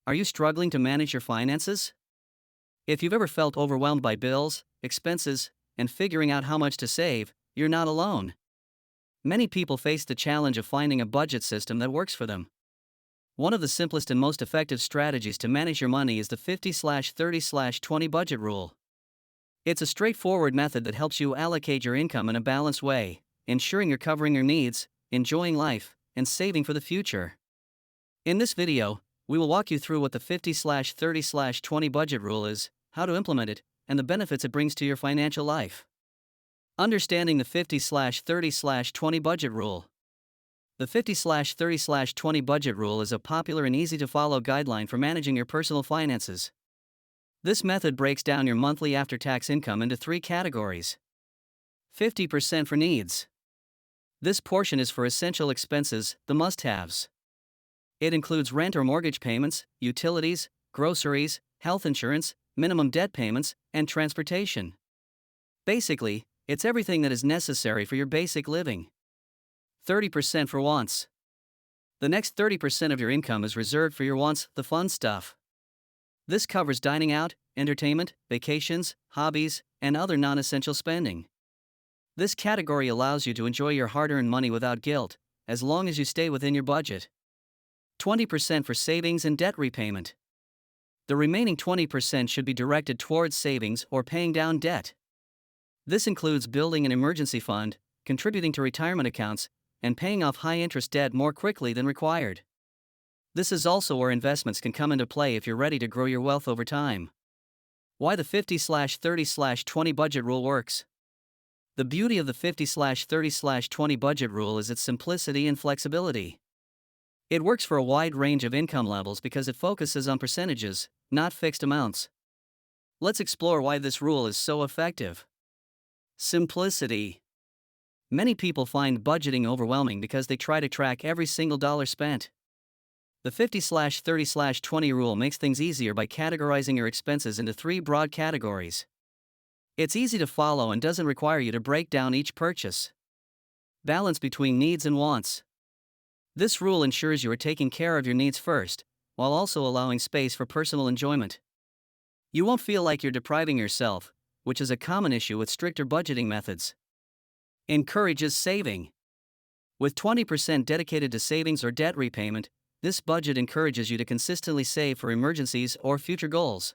Are you struggling to manage your finances? If you've ever felt overwhelmed by bills, expenses, and figuring out how much to save, you're not alone. Many people face the challenge of finding a budget system that works for them. One of the simplest and most effective strategies to manage your money is the 50/30/20 budget rule. It's a straightforward method that helps you allocate your income in a balanced way, ensuring you're covering your needs, enjoying life, and saving for the future. In this video, we will walk you through what the 50/30/20 budget rule is, how to implement it, and the benefits it brings to your financial life. Understanding the 50/30/20 budget rule. The 50/30/20 budget rule is a popular and easy to follow guideline for managing your personal finances. This method breaks down your monthly after-tax income into three categories. 50% for needs. This portion is for essential expenses, the must-haves. It includes rent or mortgage payments, utilities, groceries, health insurance, minimum debt payments, and transportation. Basically, it's everything that is necessary for your basic living. 30% for wants. The next 30% of your income is reserved for your wants, the fun stuff. This covers dining out, entertainment, vacations, hobbies, and other non-essential spending. This category allows you to enjoy your hard-earned money without guilt, as long as you stay within your budget. 20% for savings and debt repayment. The remaining 20% should be directed towards savings or paying down debt. This includes building an emergency fund, contributing to retirement accounts, and paying off high-interest debt more quickly than required. This is also where investments can come into play if you're ready to grow your wealth over time. Why the 50/30/20 budget rule works. The beauty of the 50/30/20 budget rule is its simplicity and flexibility. It works for a wide range of income levels because it focuses on percentages, not fixed amounts. Let's explore why this rule is so effective. Simplicity. Many people find budgeting overwhelming because they try to track every single dollar spent. The 50/30/20 rule makes things easier by categorizing your expenses into three broad categories. It's easy to follow and doesn't require you to break down each purchase. Balance between needs and wants. This rule ensures you are taking care of your needs first, while also allowing space for personal enjoyment. You won't feel like you're depriving yourself, which is a common issue with stricter budgeting methods. Encourages saving. With 20% dedicated to savings or debt repayment, this budget encourages you to consistently save for emergencies or future goals.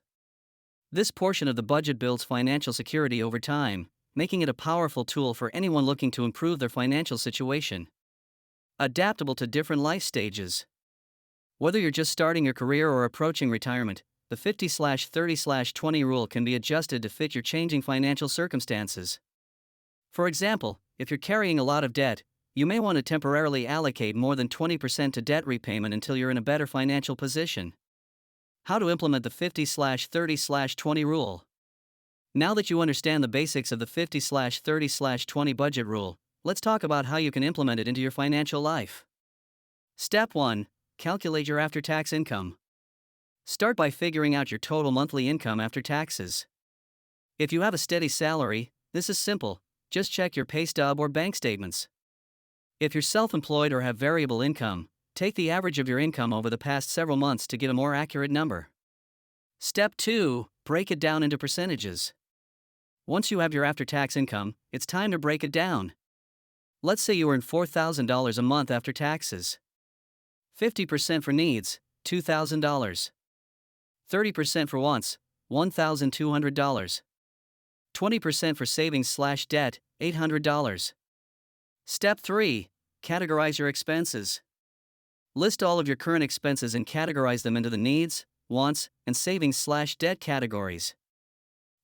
This portion of the budget builds financial security over time, making it a powerful tool for anyone looking to improve their financial situation. Adaptable to different life stages. Whether you're just starting your career or approaching retirement, the 50/30/20 rule can be adjusted to fit your changing financial circumstances. For example, if you're carrying a lot of debt, you may want to temporarily allocate more than 20% to debt repayment until you're in a better financial position. How to implement the 50/30/20 rule. Now that you understand the basics of the 50/30/20 budget rule, let's talk about how you can implement it into your financial life. Step 1. Calculate your after-tax income. Start by figuring out your total monthly income after taxes. If you have a steady salary, this is simple. Just check your pay stub or bank statements. If you're self-employed or have variable income, take the average of your income over the past several months to get a more accurate number. Step 2. Break it down into percentages. Once you have your after-tax income, it's time to break it down. Let's say you earn $4,000 a month after taxes. 50% for needs, $2,000. 30% for wants, $1,200. 20% for savings/debt, $800. Step 3. Categorize your expenses. List all of your current expenses and categorize them into the needs, wants, and savings/debt categories.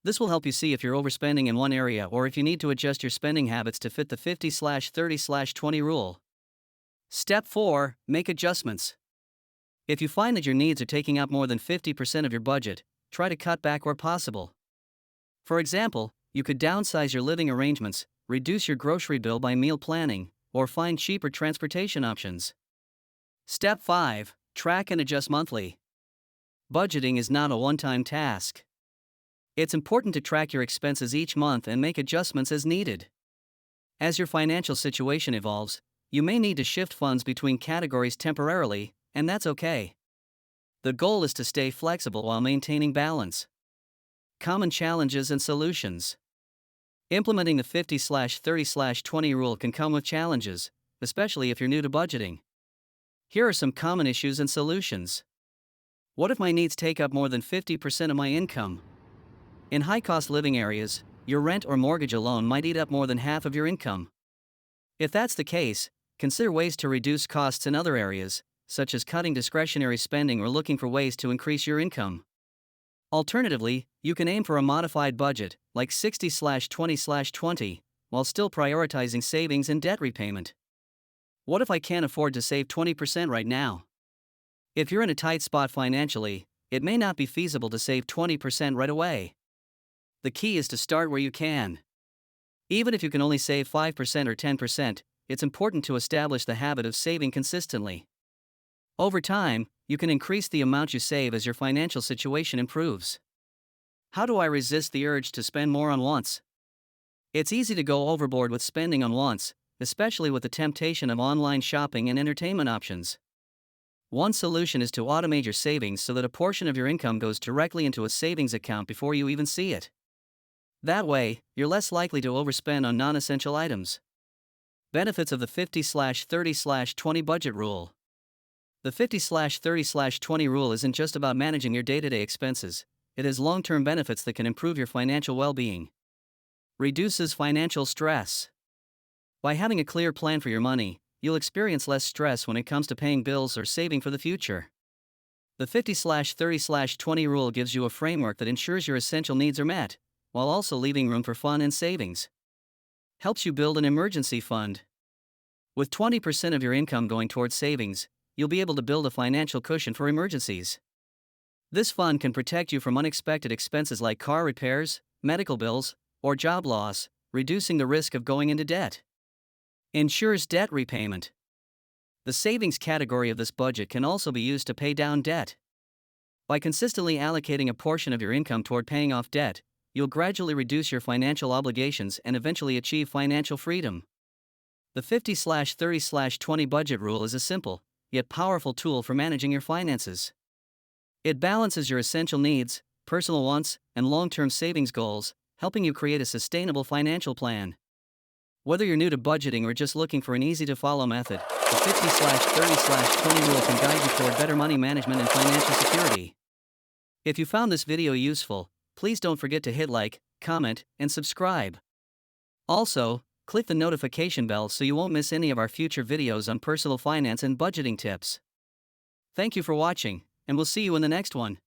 This will help you see if you're overspending in one area or if you need to adjust your spending habits to fit the 50/30/20 rule. Step 4. Make adjustments. If you find that your needs are taking up more than 50% of your budget, try to cut back where possible. For example, you could downsize your living arrangements, reduce your grocery bill by meal planning, or find cheaper transportation options. Step 5. Track and adjust monthly. Budgeting is not a one-time task. It's important to track your expenses each month and make adjustments as needed. As your financial situation evolves, you may need to shift funds between categories temporarily, and that's okay. The goal is to stay flexible while maintaining balance. Common challenges and solutions. Implementing the 50/30/20 rule can come with challenges, especially if you're new to budgeting. Here are some common issues and solutions. What if my needs take up more than 50% of my income? In high-cost living areas, your rent or mortgage alone might eat up more than half of your income. If that's the case, consider ways to reduce costs in other areas, such as cutting discretionary spending or looking for ways to increase your income. Alternatively, you can aim for a modified budget, like 60/20/20, while still prioritizing savings and debt repayment. What if I can't afford to save 20% right now? If you're in a tight spot financially, it may not be feasible to save 20% right away. The key is to start where you can. Even if you can only save 5% or 10%, it's important to establish the habit of saving consistently. Over time, you can increase the amount you save as your financial situation improves. How do I resist the urge to spend more on wants? It's easy to go overboard with spending on wants, especially with the temptation of online shopping and entertainment options. One solution is to automate your savings so that a portion of your income goes directly into a savings account before you even see it. That way, you're less likely to overspend on non-essential items. Benefits of the 50/30/20 budget rule. The 50/30/20 rule isn't just about managing your day-to-day expenses, it has long-term benefits that can improve your financial well-being. Reduces financial stress. By having a clear plan for your money, you'll experience less stress when it comes to paying bills or saving for the future. The 50/30/20 rule gives you a framework that ensures your essential needs are met, while also leaving room for fun and savings. Helps you build an emergency fund. With 20% of your income going towards savings, you'll be able to build a financial cushion for emergencies. This fund can protect you from unexpected expenses like car repairs, medical bills, or job loss, reducing the risk of going into debt. Ensures debt repayment. The savings category of this budget can also be used to pay down debt. By consistently allocating a portion of your income toward paying off debt, you'll gradually reduce your financial obligations and eventually achieve financial freedom. The 50/30/20 budget rule is a simple, yet powerful tool for managing your finances. It balances your essential needs, personal wants, and long-term savings goals, helping you create a sustainable financial plan. Whether you're new to budgeting or just looking for an easy-to-follow method, the 50/30/20 rule can guide you toward better money management and financial security. If you found this video useful, please don't forget to hit like, comment, and subscribe. Also, click the notification bell so you won't miss any of our future videos on personal finance and budgeting tips. Thank you for watching, and we'll see you in the next one.